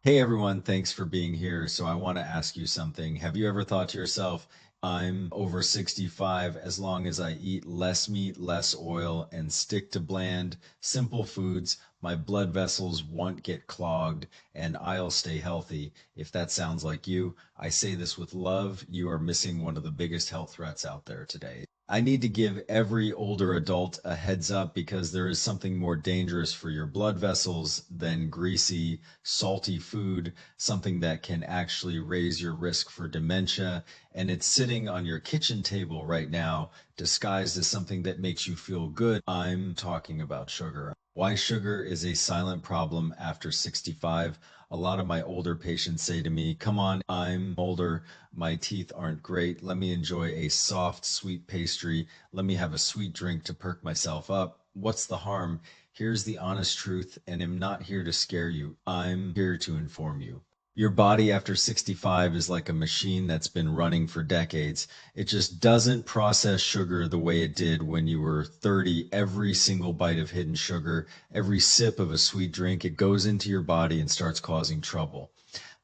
Hey everyone, thanks for being here. So I want to ask you something. Have you ever thought to yourself, I'm over 65 as long as I eat less meat, less oil, and stick to bland, simple foods, my blood vessels won't get clogged and I'll stay healthy. If that sounds like you, I say this with love. You are missing one of the biggest health threats out there today. I need to give every older adult a heads up because there is something more dangerous for your blood vessels than greasy, salty food, something that can actually raise your risk for dementia. And it's sitting on your kitchen table right now, disguised as something that makes you feel good. I'm talking about sugar. Why sugar is a silent problem after 65. A lot of my older patients say to me, come on, I'm older, my teeth aren't great. Let me enjoy a soft, sweet pastry. Let me have a sweet drink to perk myself up. What's the harm? Here's the honest truth, and I'm not here to scare you. I'm here to inform you. Your body after 65 is like a machine that's been running for decades. It just doesn't process sugar the way it did when you were 30. Every single bite of hidden sugar, every sip of a sweet drink, it goes into your body and starts causing trouble.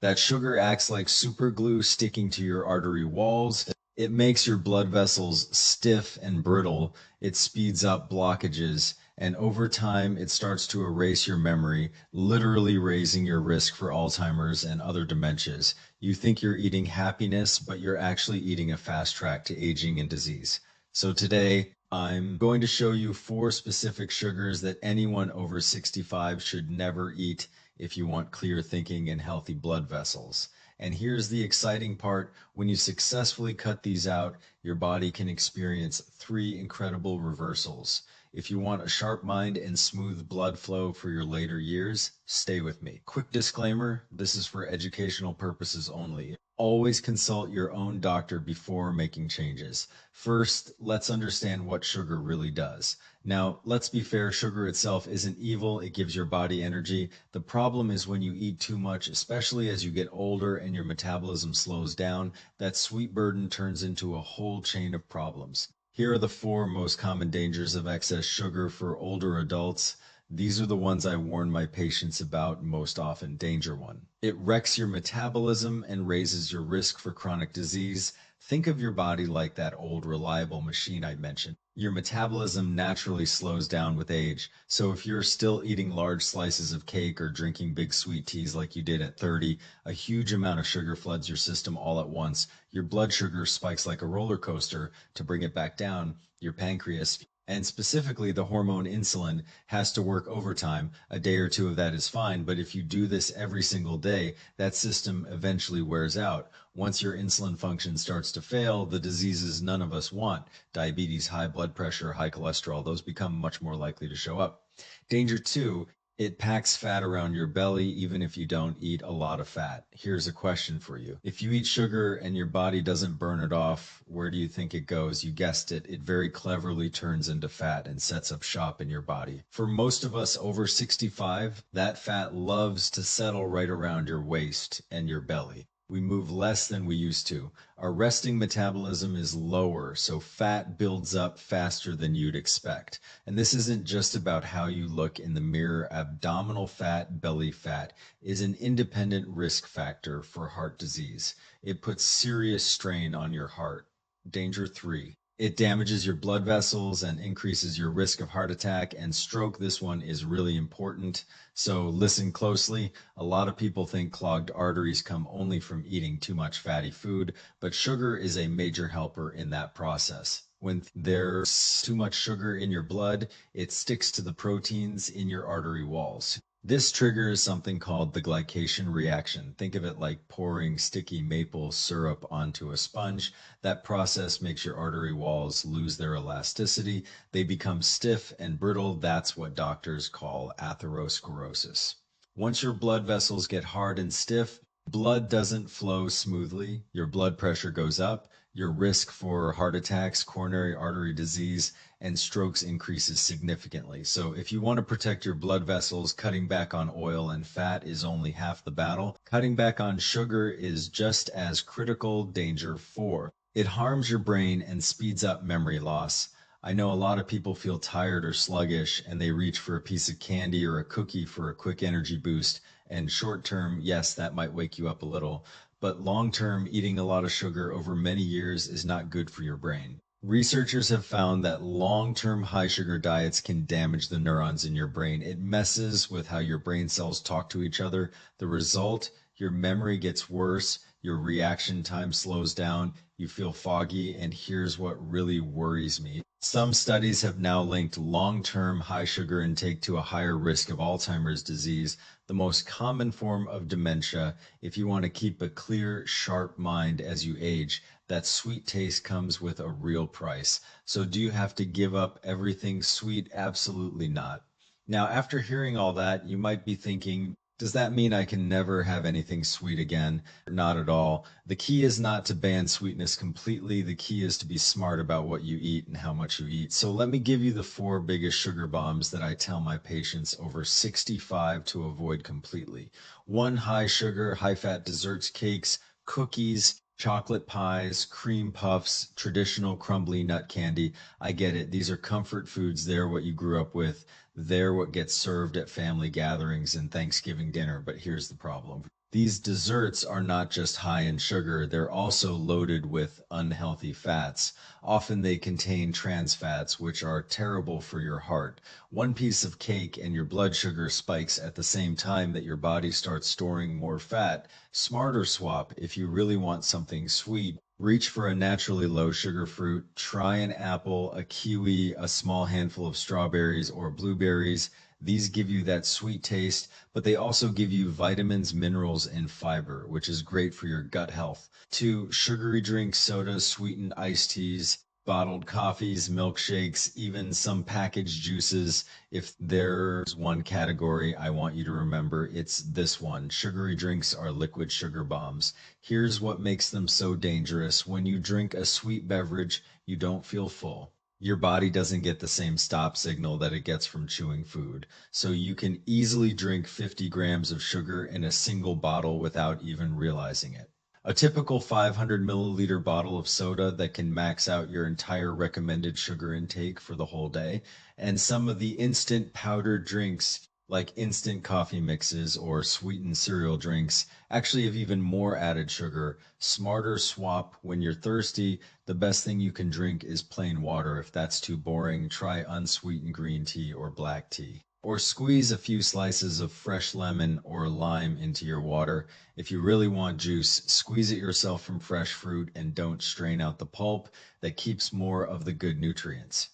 That sugar acts like super glue sticking to your artery walls. It makes your blood vessels stiff and brittle. It speeds up blockages. And over time, it starts to erase your memory, literally raising your risk for Alzheimer's and other dementias. You think you're eating happiness, but you're actually eating a fast track to aging and disease. So today, I'm going to show you 4 specific sugars that anyone over 65 should never eat if you want clear thinking and healthy blood vessels. And here's the exciting part. When you successfully cut these out, your body can experience 3 incredible reversals. If you want a sharp mind and smooth blood flow for your later years, stay with me. Quick disclaimer, this is for educational purposes only. Always consult your own doctor before making changes. First, let's understand what sugar really does. Now, let's be fair, sugar itself isn't evil. It gives your body energy. The problem is when you eat too much, especially as you get older and your metabolism slows down, that sweet burden turns into a whole chain of problems. Here are the 4 most common dangers of excess sugar for older adults. These are the ones I warn my patients about most often. Danger 1. It wrecks your metabolism and raises your risk for chronic disease. Think of your body like that old reliable machine I mentioned. Your metabolism naturally slows down with age. So if you're still eating large slices of cake or drinking big sweet teas like you did at 30, a huge amount of sugar floods your system all at once. Your blood sugar spikes like a roller coaster. To bring it back down, your pancreas, and specifically the hormone insulin, has to work overtime. A day or 2 of that is fine, but if you do this every single day, that system eventually wears out. Once your insulin function starts to fail, the diseases none of us want, diabetes, high blood pressure, high cholesterol, those become much more likely to show up. Danger 2, it packs fat around your belly even if you don't eat a lot of fat. Here's a question for you. If you eat sugar and your body doesn't burn it off, where do you think it goes? You guessed it, it very cleverly turns into fat and sets up shop in your body. For most of us over 65, that fat loves to settle right around your waist and your belly. We move less than we used to. Our resting metabolism is lower, so fat builds up faster than you'd expect. And this isn't just about how you look in the mirror. Abdominal fat, belly fat is an independent risk factor for heart disease. It puts serious strain on your heart. Danger 3. It damages your blood vessels and increases your risk of heart attack and stroke. This one is really important. So listen closely. A lot of people think clogged arteries come only from eating too much fatty food, but sugar is a major helper in that process. When there's too much sugar in your blood, it sticks to the proteins in your artery walls. This triggers something called the glycation reaction. Think of it like pouring sticky maple syrup onto a sponge. That process makes your artery walls lose their elasticity. They become stiff and brittle. That's what doctors call atherosclerosis. Once your blood vessels get hard and stiff, blood doesn't flow smoothly. Your blood pressure goes up. Your risk for heart attacks, coronary artery disease, and strokes increases significantly. So if you want to protect your blood vessels, cutting back on oil and fat is only half the battle. Cutting back on sugar is just as critical. Danger 4. It harms your brain and speeds up memory loss. I know a lot of people feel tired or sluggish and they reach for a piece of candy or a cookie for a quick energy boost, And short term, yes, that might wake you up a little, but long term, eating a lot of sugar over many years is not good for your brain. Researchers have found that long-term high sugar diets can damage the neurons in your brain. It messes with how your brain cells talk to each other. The result, your memory gets worse, your reaction time slows down, you feel foggy, and here's what really worries me. Some studies have now linked long-term high sugar intake to a higher risk of Alzheimer's disease, the most common form of dementia. If you want to keep a clear, sharp mind as you age, that sweet taste comes with a real price. So do you have to give up everything sweet? Absolutely not. Now, after hearing all that, you might be thinking, does that mean I can never have anything sweet again? Not at all. The key is not to ban sweetness completely. The key is to be smart about what you eat and how much you eat. So let me give you the four biggest sugar bombs that I tell my patients over 65 to avoid completely. One, high sugar, high fat desserts, cakes, cookies, chocolate pies, cream puffs, traditional crumbly nut candy. I get it. These are comfort foods. They're what you grew up with. They're what gets served at family gatherings and Thanksgiving dinner. But here's the problem. These desserts are not just high in sugar, they're also loaded with unhealthy fats. Often they contain trans fats, which are terrible for your heart. One piece of cake and your blood sugar spikes at the same time that your body starts storing more fat. Smarter swap, if you really want something sweet, reach for a naturally low sugar fruit. Try an apple, a kiwi, a small handful of strawberries or blueberries. These give you that sweet taste, but they also give you vitamins, minerals, and fiber, which is great for your gut health. Two, sugary drinks, sodas, sweetened iced teas, bottled coffees, milkshakes, even some packaged juices. If there's one category I want you to remember, it's this one. Sugary drinks are liquid sugar bombs. Here's what makes them so dangerous. When you drink a sweet beverage, you don't feel full. Your body doesn't get the same stop signal that it gets from chewing food. So you can easily drink 50 grams of sugar in a single bottle without even realizing it. A typical 500 milliliter bottle of soda that can max out your entire recommended sugar intake for the whole day. And some of the instant powdered drinks like instant coffee mixes or sweetened cereal drinks actually have even more added sugar. Smarter swap. When you're thirsty, the best thing you can drink is plain water. If that's too boring, try unsweetened green tea or black tea. Or squeeze a few slices of fresh lemon or lime into your water. If you really want juice, squeeze it yourself from fresh fruit and don't strain out the pulp. That keeps more of the good nutrients.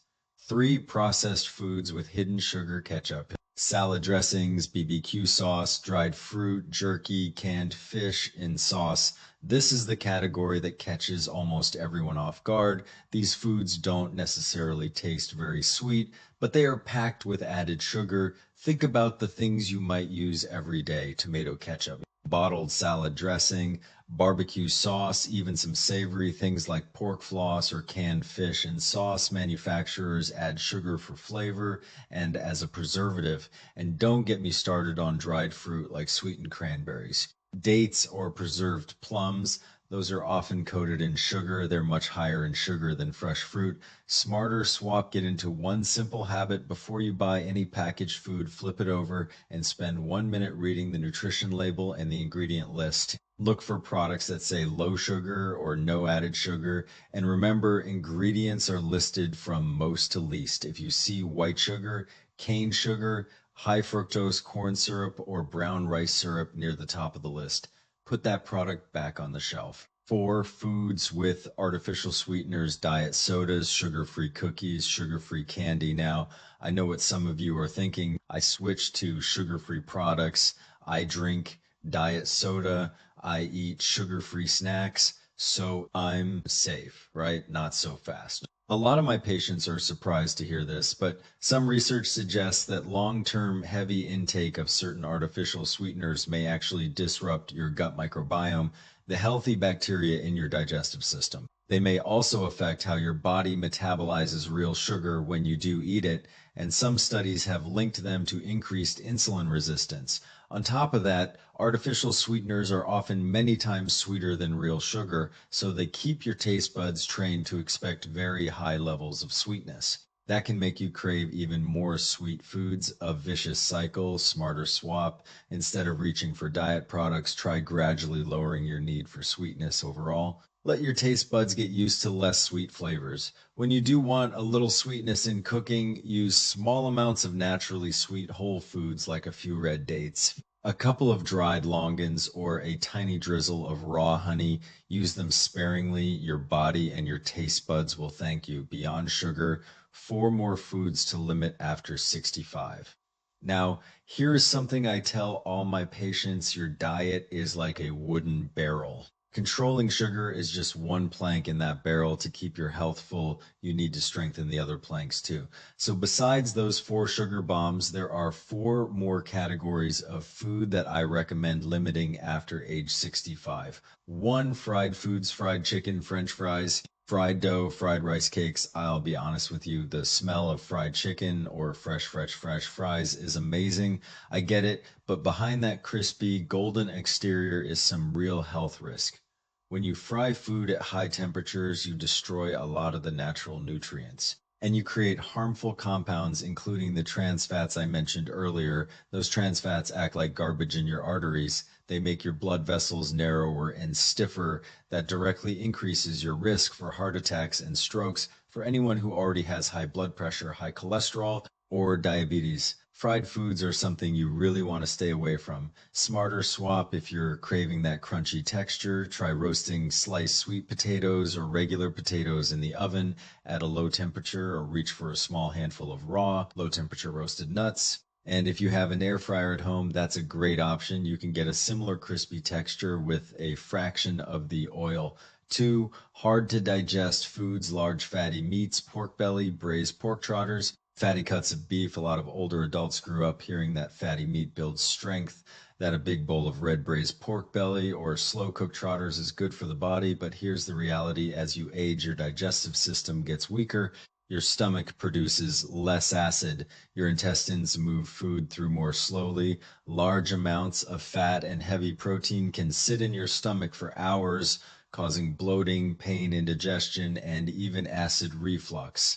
Three, processed foods with hidden sugar ketchup. Salad dressings, BBQ sauce, dried fruit, jerky, canned fish in sauce. This is the category that catches almost everyone off guard. These foods don't necessarily taste very sweet, but they are packed with added sugar. Think about the things you might use every day. Tomato ketchup, bottled salad dressing, barbecue sauce, even some savory things like pork floss or canned fish in sauce. Manufacturers add sugar for flavor and as a preservative. And don't get me started on dried fruit like sweetened cranberries. Dates or preserved plums, those are often coated in sugar. They're much higher in sugar than fresh fruit. Smarter swap. Get into one simple habit. Before you buy any packaged food, flip it over and spend 1 minute reading the nutrition label and the ingredient list. Look for products that say low sugar or no added sugar. And remember, ingredients are listed from most to least. If you see white sugar, cane sugar, high fructose corn syrup, or brown rice syrup near the top of the list, put that product back on the shelf. Four, foods with artificial sweeteners, diet sodas, sugar-free cookies, sugar-free candy. Now, I know what some of you are thinking. I switched to sugar-free products. I drink diet soda. I eat sugar-free snacks. So I'm safe, right? Not so fast. A lot of my patients are surprised to hear this, but some research suggests that long-term heavy intake of certain artificial sweeteners may actually disrupt your gut microbiome, the healthy bacteria in your digestive system. They may also affect how your body metabolizes real sugar when you do eat it, and some studies have linked them to increased insulin resistance. On top of that, artificial sweeteners are often many times sweeter than real sugar, so they keep your taste buds trained to expect very high levels of sweetness. That can make you crave even more sweet foods, a vicious cycle. Smarter swap. Instead of reaching for diet products, try gradually lowering your need for sweetness overall. Let your taste buds get used to less sweet flavors. When you do want a little sweetness in cooking, use small amounts of naturally sweet whole foods like a few red dates, a couple of dried longans, or a tiny drizzle of raw honey. Use them sparingly. Your body and your taste buds will thank you. Beyond sugar, 4 more foods to limit after 65. Now, here is something I tell all my patients: your diet is like a wooden barrel. Controlling sugar is just one plank in that barrel. To keep your health full, you need to strengthen the other planks too. So besides those 4 sugar bombs, there are 4 more categories of food that I recommend limiting after age 65. 1, fried foods, fried chicken, French fries, fried dough, fried rice cakes. I'll be honest with you, the smell of fried chicken or fresh fries is amazing. I get it, but behind that crispy golden exterior is some real health risk. When you fry food at high temperatures, you destroy a lot of the natural nutrients, and you create harmful compounds, including the trans fats I mentioned earlier. Those trans fats act like garbage in your arteries. They make your blood vessels narrower and stiffer. That directly increases your risk for heart attacks and strokes for anyone who already has high blood pressure, high cholesterol, or diabetes. Fried foods are something you really want to stay away from. Smarter swap: if you're craving that crunchy texture, try roasting sliced sweet potatoes or regular potatoes in the oven at a low temperature, or reach for a small handful of raw, low temperature roasted nuts. And if you have an air fryer at home, that's a great option. You can get a similar crispy texture with a fraction of the oil. 2, hard to digest foods: large fatty meats, pork belly, braised pork trotters, fatty cuts of beef. A lot of older adults grew up hearing that fatty meat builds strength, that a big bowl of red braised pork belly or slow cooked trotters is good for the body. But here's the reality: as you age, your digestive system gets weaker. Your stomach produces less acid. Your intestines move food through more slowly. Large amounts of fat and heavy protein can sit in your stomach for hours, causing bloating, pain, indigestion, and even acid reflux.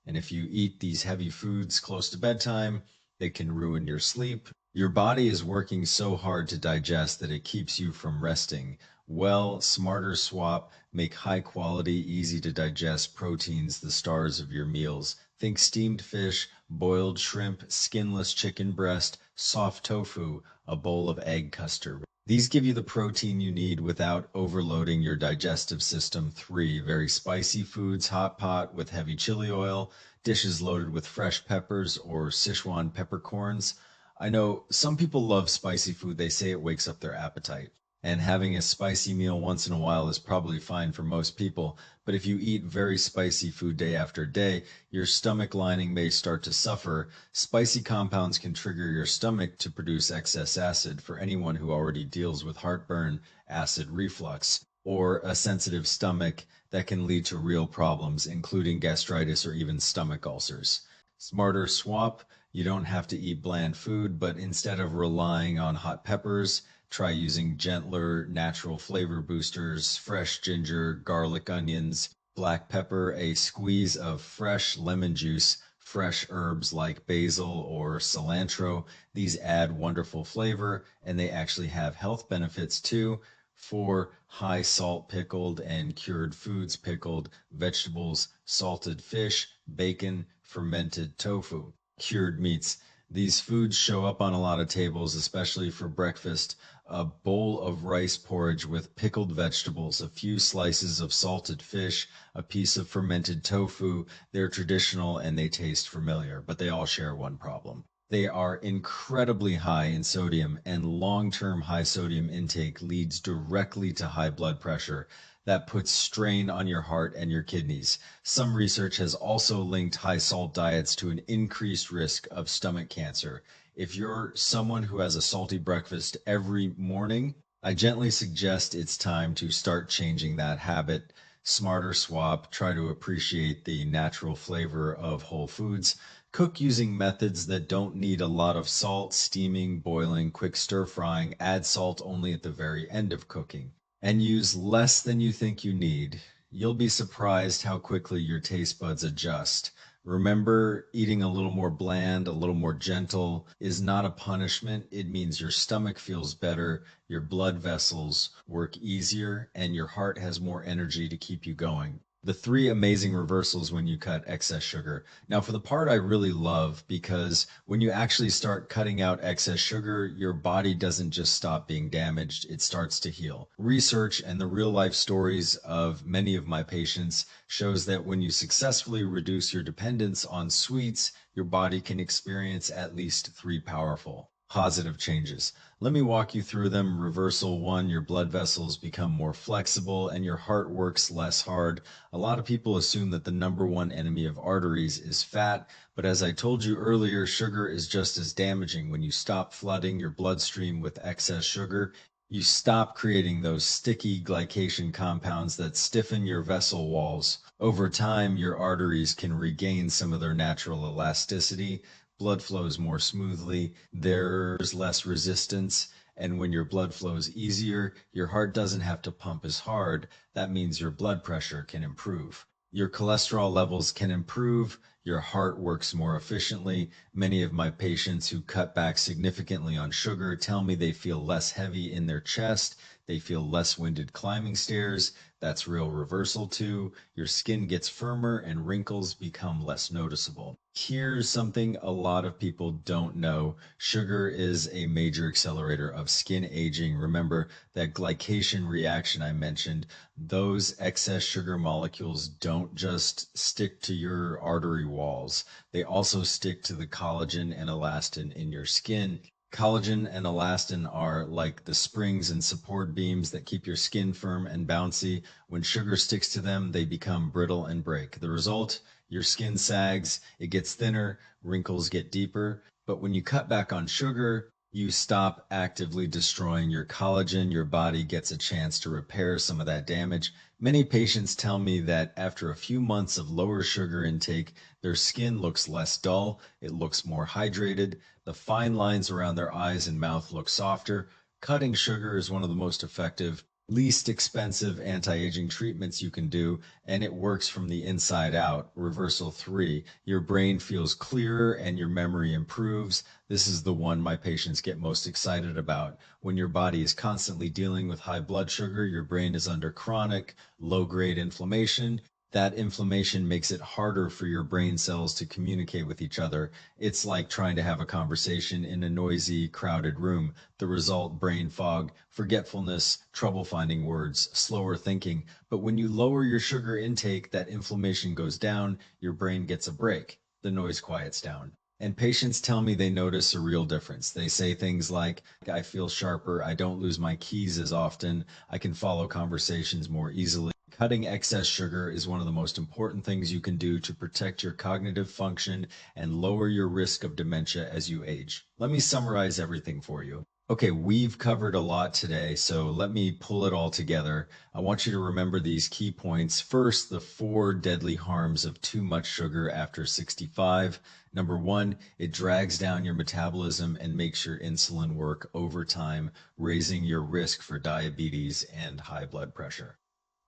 And if you eat these heavy foods close to bedtime, it can ruin your sleep. Your body is working so hard to digest that it keeps you from resting. Well, smarter swap: make high quality, easy to digest proteins the stars of your meals. Think steamed fish, boiled shrimp, skinless chicken breast, soft tofu, a bowl of egg custard. These give you the protein you need without overloading your digestive system. 3, very spicy foods: hot pot with heavy chili oil, dishes loaded with fresh peppers or Sichuan peppercorns. I know some people love spicy food. They say it wakes up their appetite. And having a spicy meal once in a while is probably fine for most people. But if you eat very spicy food day after day, your stomach lining may start to suffer. Spicy compounds can trigger your stomach to produce excess acid. For anyone who already deals with heartburn, acid reflux, or a sensitive stomach, that can lead to real problems, including gastritis or even stomach ulcers. Smarter swap: you don't have to eat bland food, but instead of relying on hot peppers, try using gentler natural flavor boosters: fresh ginger, garlic, onions, black pepper, a squeeze of fresh lemon juice, fresh herbs like basil or cilantro. These add wonderful flavor, and they actually have health benefits too. 4, high salt pickled and cured foods: pickled vegetables, salted fish, bacon, fermented tofu, cured meats. These foods show up on a lot of tables, especially for breakfast. A bowl of rice porridge with pickled vegetables, a few slices of salted fish, a piece of fermented tofu. They're traditional and they taste familiar, but they all share one problem: they are incredibly high in sodium, and long-term high sodium intake leads directly to high blood pressure. That puts strain on your heart and your kidneys. Some research has also linked high salt diets to an increased risk of stomach cancer. If you're someone who has a salty breakfast every morning, I gently suggest it's time to start changing that habit. Smarter swap: try to appreciate the natural flavor of whole foods. Cook using methods that don't need a lot of salt: steaming, boiling, quick stir frying. Add salt only at the very end of cooking. And use less than you think you need. You'll be surprised how quickly your taste buds adjust. Remember, eating a little more bland, a little more gentle is not a punishment. It means your stomach feels better, your blood vessels work easier, and your heart has more energy to keep you going. The three amazing reversals when you cut excess sugar. Now, for the part I really love, because when you actually start cutting out excess sugar, your body doesn't just stop being damaged, it starts to heal. Research and the real life stories of many of my patients shows that when you successfully reduce your dependence on sweets, your body can experience at least three powerful positive changes. Let me walk you through them. Reversal one, your blood vessels become more flexible and your heart works less hard. A lot of people assume that the number one enemy of arteries is fat, but as I told you earlier, sugar is just as damaging. When you stop flooding your bloodstream with excess sugar, you stop creating those sticky glycation compounds that stiffen your vessel walls. Over time, your arteries can regain some of their natural elasticity. Blood flows more smoothly, there's less resistance, and when your blood flows easier, your heart doesn't have to pump as hard. That means your blood pressure can improve. Your cholesterol levels can improve, your heart works more efficiently. Many of my patients who cut back significantly on sugar tell me they feel less heavy in their chest, they feel less winded climbing stairs. That's real reversal too. Your skin gets firmer and wrinkles become less noticeable. Here's something a lot of people don't know. Sugar is a major accelerator of skin aging. Remember that glycation reaction I mentioned. Those excess sugar molecules don't just stick to your artery walls. They also stick to the collagen and elastin in your skin. Collagen and elastin are like the springs and support beams that keep your skin firm and bouncy. When sugar sticks to them, they become brittle and break. The result, your skin sags, it gets thinner, wrinkles get deeper. But when you cut back on sugar, you stop actively destroying your collagen. Your body gets a chance to repair some of that damage. Many patients tell me that after a few months of lower sugar intake, their skin looks less dull, it looks more hydrated, the fine lines around their eyes and mouth look softer. Cutting sugar is one of the most effective, least expensive anti-aging treatments you can do, and it works from the inside out. Reversal 3, your brain feels clearer and your memory improves. This is the one my patients get most excited about. When your body is constantly dealing with high blood sugar, your brain is under chronic, low-grade inflammation. That inflammation makes it harder for your brain cells to communicate with each other. It's like trying to have a conversation in a noisy, crowded room. The result, brain fog, forgetfulness, trouble finding words, slower thinking. But when you lower your sugar intake, that inflammation goes down, your brain gets a break. The noise quiets down. And patients tell me they notice a real difference. They say things like, I feel sharper, I don't lose my keys as often, I can follow conversations more easily. Cutting excess sugar is one of the most important things you can do to protect your cognitive function and lower your risk of dementia as you age. Let me summarize everything for you. Okay, we've covered a lot today, so let me pull it all together. I want you to remember these key points. First, the 4 deadly harms of too much sugar after 65. Number 1, it drags down your metabolism and makes your insulin work overtime, raising your risk for diabetes and high blood pressure.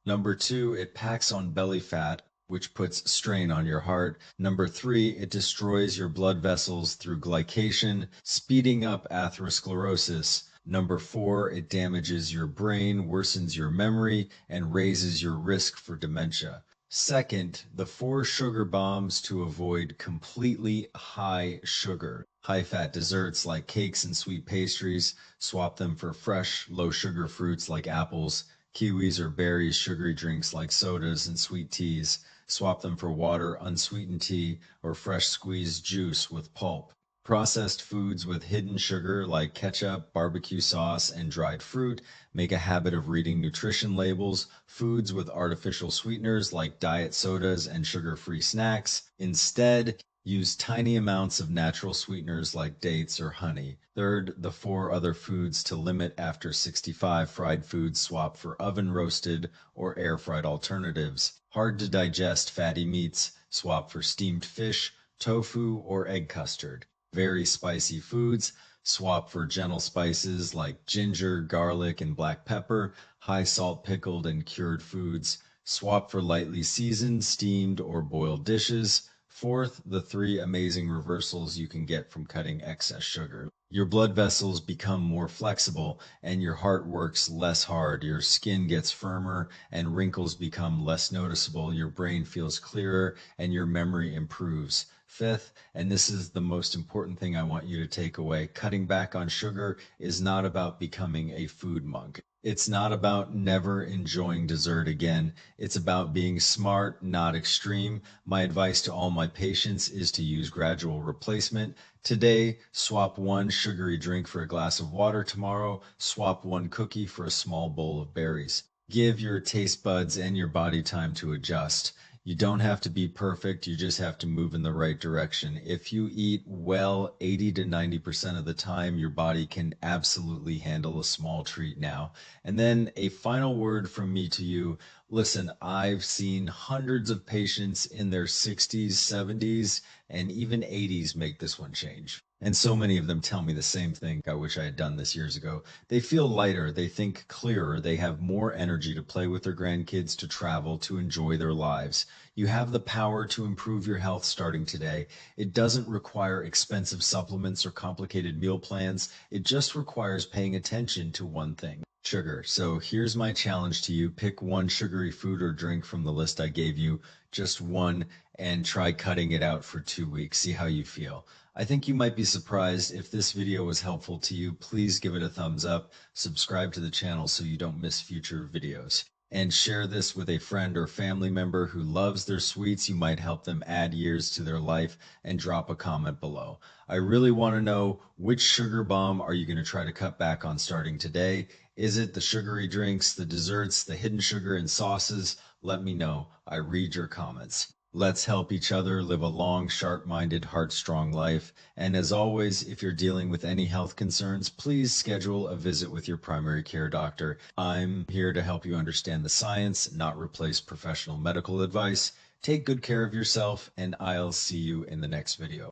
Number 2, it packs on belly fat, which puts strain on your heart. Number 3, it destroys your blood vessels through glycation, speeding up atherosclerosis. Number 4, it damages your brain, worsens your memory, and raises your risk for dementia. Second, the 4 sugar bombs to avoid completely high sugar. High-fat desserts like cakes and sweet pastries, swap them for fresh, low-sugar fruits like apples, kiwis or berries, sugary drinks like sodas and sweet teas. Swap them for water, unsweetened tea, or fresh squeezed juice with pulp. Processed foods with hidden sugar like ketchup, barbecue sauce, and dried fruit. Make a habit of reading nutrition labels. Foods with artificial sweeteners like diet sodas and sugar-free snacks. Instead, use tiny amounts of natural sweeteners like dates or honey. Third, the 4 other foods to limit after 65. Fried foods swap for oven roasted or air fried alternatives. Hard to digest fatty meats swap for steamed fish, tofu, or egg custard. Very spicy foods swap for gentle spices like ginger, garlic, and black pepper. High salt pickled and cured foods swap for lightly seasoned, steamed, or boiled dishes. Fourth, the three amazing reversals you can get from cutting excess sugar. Your blood vessels become more flexible and your heart works less hard. Your skin gets firmer and wrinkles become less noticeable. Your brain feels clearer and your memory improves. Fifth, and this is the most important thing I want you to take away, cutting back on sugar is not about becoming a food monk. It's not about never enjoying dessert again. It's about being smart, not extreme. My advice to all my patients is to use gradual replacement. Today, swap one sugary drink for a glass of water. Tomorrow, swap one cookie for a small bowl of berries. Give your taste buds and your body time to adjust. You don't have to be perfect, you just have to move in the right direction. If you eat well 80 to 90% of the time, your body can absolutely handle a small treat now. And then a final word from me to you. Listen, I've seen hundreds of patients in their 60s, 70s, and even 80s make this one change. And so many of them tell me the same thing. I wish I had done this years ago. They feel lighter, they think clearer, they have more energy to play with their grandkids, to travel, to enjoy their lives. You have the power to improve your health starting today. It doesn't require expensive supplements or complicated meal plans. It just requires paying attention to one thing: sugar. So here's my challenge to you. Pick one sugary food or drink from the list I gave you, just one, and try cutting it out for 2 weeks. See how you feel. I think you might be surprised. If this video was helpful to you, please give it a thumbs up, subscribe to the channel so you don't miss future videos, and share this with a friend or family member who loves their sweets. You might help them add years to their life, and drop a comment below. I really want to know, which sugar bomb are you going to try to cut back on starting today? Is it the sugary drinks, the desserts, the hidden sugar and sauces? Let me know. I read your comments. Let's help each other live a long, sharp-minded, heart-strong life. And as always, if you're dealing with any health concerns, please schedule a visit with your primary care doctor. I'm here to help you understand the science, not replace professional medical advice. Take good care of yourself, and I'll see you in the next video.